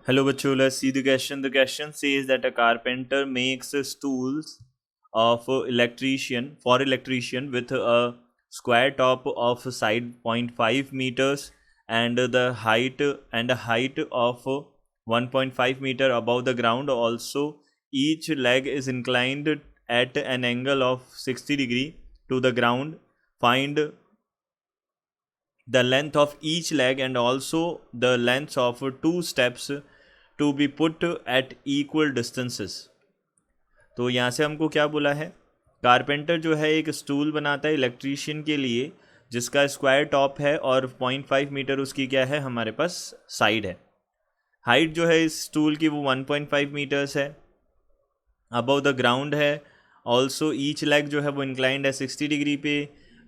Hello, bachcho. Let's see the question. The question says that a carpenter makes stools of electrician with a square top of side 0.5 meters and the height of 1.5 meter above the ground. Also, each leg is inclined at an angle of 60 degree to the ground. Find the length of each leg and also the lengths of two steps to be put at equal distances. तो यहाँ से हमको क्या बोला है, carpenter जो है एक स्टूल बनाता है इलेक्ट्रीशियन के लिए जिसका स्क्वायर टॉप है और 0.5 मीटर उसकी क्या है हमारे पास साइड है. हाइट जो है इस स्टूल की वो 1.5 मीटर्स है, अबव द ग्राउंड है. ऑल्सो ईच लेग जो है वो इंक्लाइंड है 60 डिग्री पे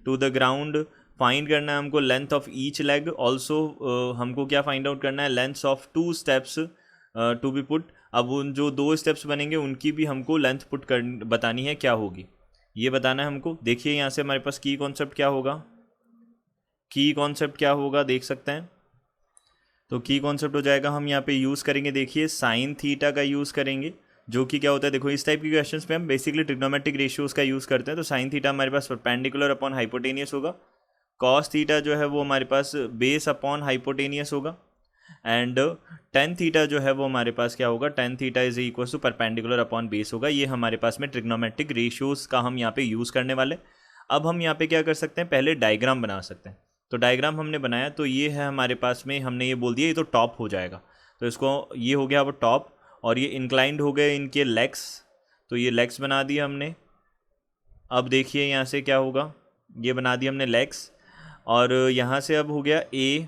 टू द ग्राउंड. फाइंड करना है हमको length of each leg. Also हमको क्या फाइंड आउट करना है, length of two steps to be put. अब उन जो दो स्टेप्स बनेंगे उनकी भी हमको लेंथ पुट कर बतानी है क्या होगी, ये बताना है हमको. देखिए यहाँ से हमारे पास की कॉन्सेप्ट क्या होगा, की कॉन्सेप्ट क्या होगा देख सकते हैं. तो की कॉन्सेप्ट हो जाएगा, हम यहाँ पे यूज़ करेंगे, देखिए साइन थीटा का यूज़ करेंगे जो कि क्या होता है. देखो इस टाइप के क्वेश्चंस पे हम बेसिकली ट्रिग्नोमेट्रिक रेशियोज़ का यूज़ करते हैं. तो साइन थीटा हमारे पास परपेंडिकुलर अपॉन हाइपोटेनियस होगा, कॉस थीटा जो है वो हमारे पास बेस अपॉन हाइपोटेनियस होगा एंड टेन थीटा जो है वो हमारे पास क्या होगा, tan theta is equal to perpendicular upon base होगा. ये हमारे पास में ट्रिग्नोमेट्रिक रेशियोज़ का हम यहाँ पे यूज़ करने वाले. अब हम यहाँ पे क्या कर सकते हैं, पहले डायग्राम बना सकते हैं. तो डायग्राम हमने बनाया तो ये है हमारे पास में, हमने ये बोल दिया ये तो टॉप हो जाएगा. तो इसको ये हो गया अब टॉप और ये इंक्लाइंड हो गए इनके लेग्स. तो ये लेग्स बना दिए हमने. अब देखिए यहाँ से क्या होगा, ये बना दिए हमने लेग्स और यहाँ से अब हो गया ए.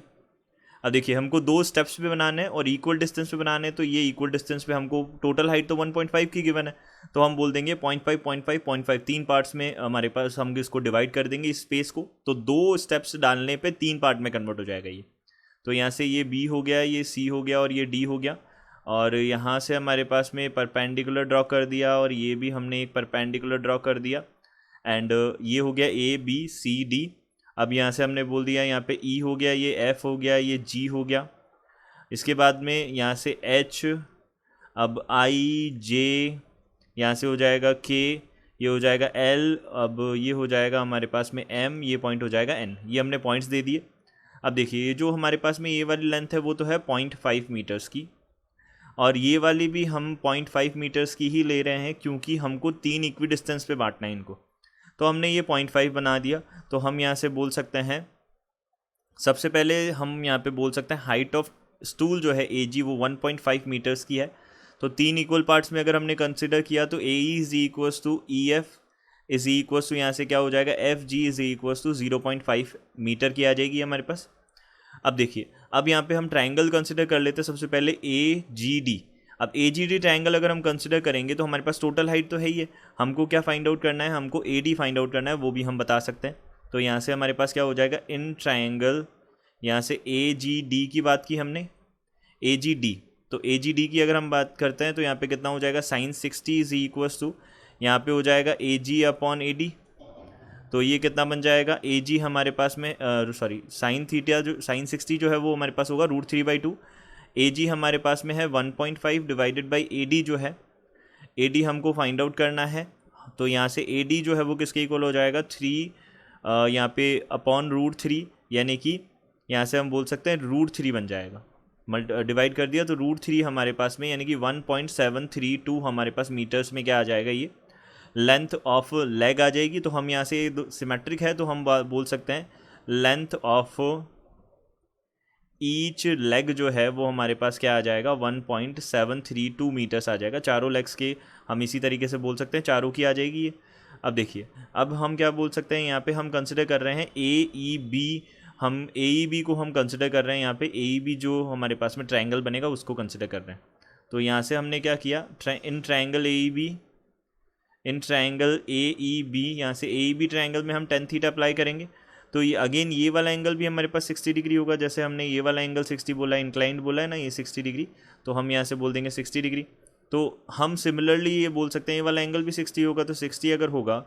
अब देखिए हमको दो स्टेप्स पे बनाने हैं और इक्वल डिस्टेंस पे बनाने हैं. तो ये इक्वल डिस्टेंस पे हमको टोटल हाइट तो 1.5 की गिवन है, तो हम बोल देंगे 0.5 0.5 0.5 तीन पार्ट्स में हमारे पास हम इसको डिवाइड कर देंगे इस स्पेस को. तो दो स्टेप्स डालने पे तीन पार्ट में कन्वर्ट हो जाएगा ये. तो यहाँ से ये बी हो गया, ये सी हो गया और ये डी हो गया. और यहाँ से हमारे पास में परपेंडिकुलर ड्रॉ कर दिया और ये भी हमने एक परपेंडिकुलर ड्रॉ कर दिया एंड ये हो गया ए बी सी डी. अब यहाँ से हमने बोल दिया यहाँ पे ई हो गया, ये एफ हो गया, ये जी हो गया. इसके बाद में यहाँ से एच, अब आई जे, यहाँ से हो जाएगा के, ये हो जाएगा एल, अब ये हो जाएगा हमारे पास में एम, ये पॉइंट हो जाएगा एन. ये हमने पॉइंट्स दे दिए. अब देखिए ये जो हमारे पास में ये वाली लेंथ है वो तो है 0.5 मीटर्स की और ये वाली भी हम 0.5 मीटर्स की ही ले रहे हैं क्योंकि हमको तीन इक्वी डिस्टेंस पे बांटना है इनको. तो हमने ये 0.5 बना दिया. तो हम यहाँ से बोल सकते हैं, सबसे पहले हम यहाँ पे बोल सकते हैं हाइट ऑफ स्टूल जो है ए जी वो 1.5 मीटर्स की है. तो तीन इक्वल पार्ट्स में अगर हमने कंसिडर किया तो A is equals to E F is equals to यहाँ से क्या हो जाएगा F G is equals to 0.5 metre की आ जाएगी हमारे पास. अब देखिए अब यहाँ पे हम ट्राइंगल कंसिडर कर लेते हैं सबसे पहले ए जी डी. अब ए जी डी ट्राइंगल अगर हम कंसिडर करेंगे तो हमारे पास टोटल हाइट तो है ही है, हमको क्या फाइंड आउट करना है, हमको ए डी फाइंड आउट करना है, वो भी हम बता सकते हैं. तो यहाँ से हमारे पास क्या हो जाएगा इन ट्राइंगल, यहाँ से ए जी डी की बात की हमने, ए जी डी. तो ए जी डी की अगर हम बात करते हैं तो यहाँ पे कितना हो जाएगा, साइन 60 इज इक्वल्स टू यहाँ पे हो जाएगा ए जी अपॉन ए डी. तो ये कितना बन जाएगा, ए जी हमारे पास में सॉरी साइन थीटा जो साइन 60 जो है वो हमारे पास होगा √3/2. ए जी हमारे पास में है 1.5 डिवाइडेड बाई ए डी जो है, ए डी हमको फाइंड आउट करना है. तो यहाँ से ए डी जो है वो किसके इक्वल हो जाएगा 3 यहाँ पे अपॉन √3, यानी कि यहाँ से हम बोल सकते हैं √3 बन जाएगा. डिवाइड कर दिया तो √3 हमारे पास में यानी कि 1.732 हमारे पास मीटर्स में क्या आ जाएगा, ये लेंथ ऑफ लेग आ जाएगी. तो हम यहाँ से सिमेट्रिक है तो हम बोल सकते हैं लेंथ ऑफ ईच लेग जो है वो हमारे पास क्या आ जाएगा 1.732 मीटर्स आ जाएगा. चारों लेग्स के हम इसी तरीके से बोल सकते हैं, चारों की आ जाएगी ये. अब देखिए अब हम क्या बोल सकते हैं, यहाँ पे हम कंसिडर कर रहे हैं ए ई बी, हम ए ई बी को हम कंसिडर कर रहे हैं. यहाँ पे ए ई बी जो हमारे पास में ट्रायंगल बनेगा उसको कंसिडर कर रहे हैं. तो यहाँ से हमने क्या किया, in triangle A E B, in triangle A E B, यहाँ से ए ई बी ट्रायंगल में हम टेन थीटा अप्लाई करेंगे. तो ये अगेन ये वाला एंगल भी हमारे पास 60 डिग्री होगा. जैसे हमने ये वाला एंगल 60 बोला, इंक्लाइंड बोला है ना, ये 60 डिग्री, तो हम यहाँ से बोल देंगे 60 डिग्री. तो हम सिमिलरली ये बोल सकते हैं ये वाला एंगल भी 60 होगा. तो 60 अगर होगा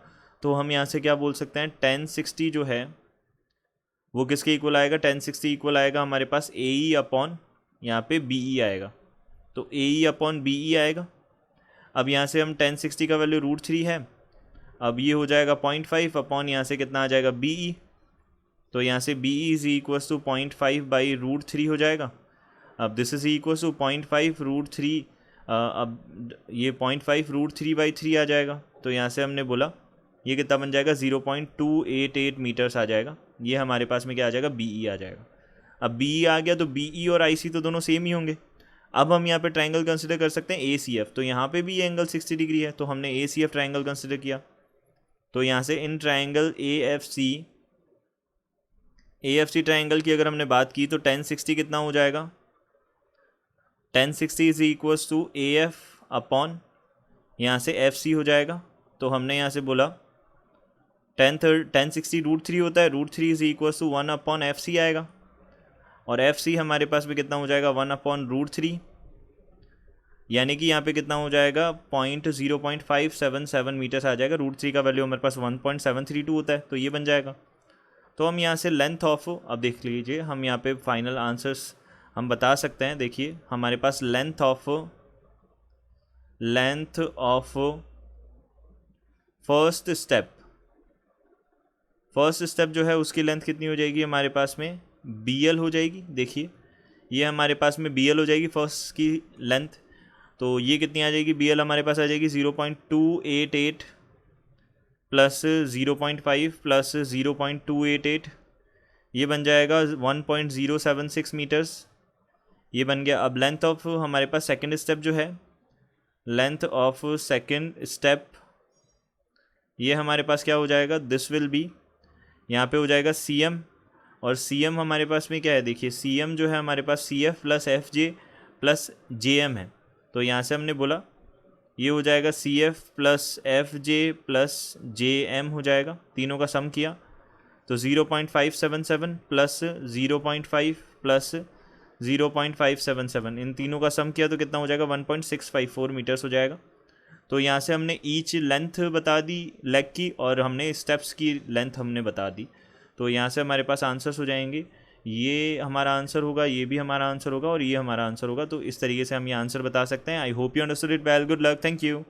तो हम यहाँ से क्या बोल सकते हैं, 1060 जो है वो किसके इक्वल आएगा, 1060 इक्वल आएगा हमारे पास ए ई अपॉन यहाँ पे बी ई आएगा. तो AE अपॉन BE आएगा। अब यहाँ से हम 1060 का वैल्यू √3 है, अब ये हो जाएगा 0.5 अपॉन यहाँ से कितना आ जाएगा BE, तो यहाँ से BE इज इक्वल्स टू 0.5/√3 हो जाएगा। अब दिस इज इक्वल्स टू 0.5√3, अब ये 0.5√3/3 आ जाएगा, तो यहाँ से हमने बोला ये कितना बन जाएगा 0.288 मीटर्स आ जाएगा। ये हमारे पास में क्या आ जाएगा BE आ जाएगा। अब BE आ गया तो BE और IC तो दोनों सेम ही होंगे। अब हम यहाँ पे ट्रायंगल कंसिडर कर सकते हैं ACF, तो यहाँ पे भी ये एंगल 60 डिग्री है, तो हमने ACF ट्रायंगल कंसिडर किया। तो यहाँ से इन ट्रायंगल AFC ट्रायंगल की अगर हमने बात की तो 1060 कितना हो जाएगा, 1060 is equals to AF upon यहाँ से FC हो जाएगा। तो हमने यहाँ से बोला 1060 √3 होता है, √3 is equals to 1 upon FC आएगा, और FC हमारे पास में कितना हो जाएगा 1 अपॉन √3, यानी कि यहाँ पे कितना हो जाएगा 0.577 मीटर्स आ जाएगा। √3 का वैल्यू हमारे पास 1.732 होता है, तो ये बन जाएगा। तो हम यहाँ से लेंथ ऑफ, अब देख लीजिए हम यहाँ पे फाइनल आंसर्स हम बता सकते हैं। देखिए हमारे पास लेंथ ऑफ फर्स्ट स्टेप जो है उसकी लेंथ कितनी हो जाएगी हमारे पास में BL हो जाएगी। देखिए ये हमारे पास में BL हो जाएगी फर्स्ट की लेंथ, तो ये कितनी आ जाएगी BL हमारे पास आ जाएगी 0.288 प्लस 0.5 प्लस 0.288, ये बन जाएगा 1.076 मीटर्स, ये बन गया। अब लेंथ ऑफ हमारे पास सेकंड स्टेप जो है, लेंथ ऑफ सेकंड स्टेप ये हमारे पास क्या हो जाएगा, दिस विल बी, यहाँ पे हो जाएगा CM, और CM हमारे पास में क्या है, देखिए CM जो है हमारे पास CF plus FJ plus JM है, तो यहाँ से हमने बोला ये हो जाएगा CF plus FJ plus JM हो जाएगा, तीनों का सम किया तो 0.577 प्लस 0.5 प्लस 0.577, इन तीनों का सम किया तो कितना हो जाएगा 1.654 मीटर्स हो जाएगा। तो यहाँ से हमने ईच लेंथ बता दी लेग की, और हमने स्टेप्स की लेंथ हमने बता दी, तो यहाँ से हमारे पास आंसर्स हो जाएंगे। ये हमारा आंसर होगा, ये भी हमारा आंसर होगा, और ये हमारा आंसर होगा। तो इस तरीके से हम ये आंसर बता सकते हैं। I hope you understood it well, good luck, thank you.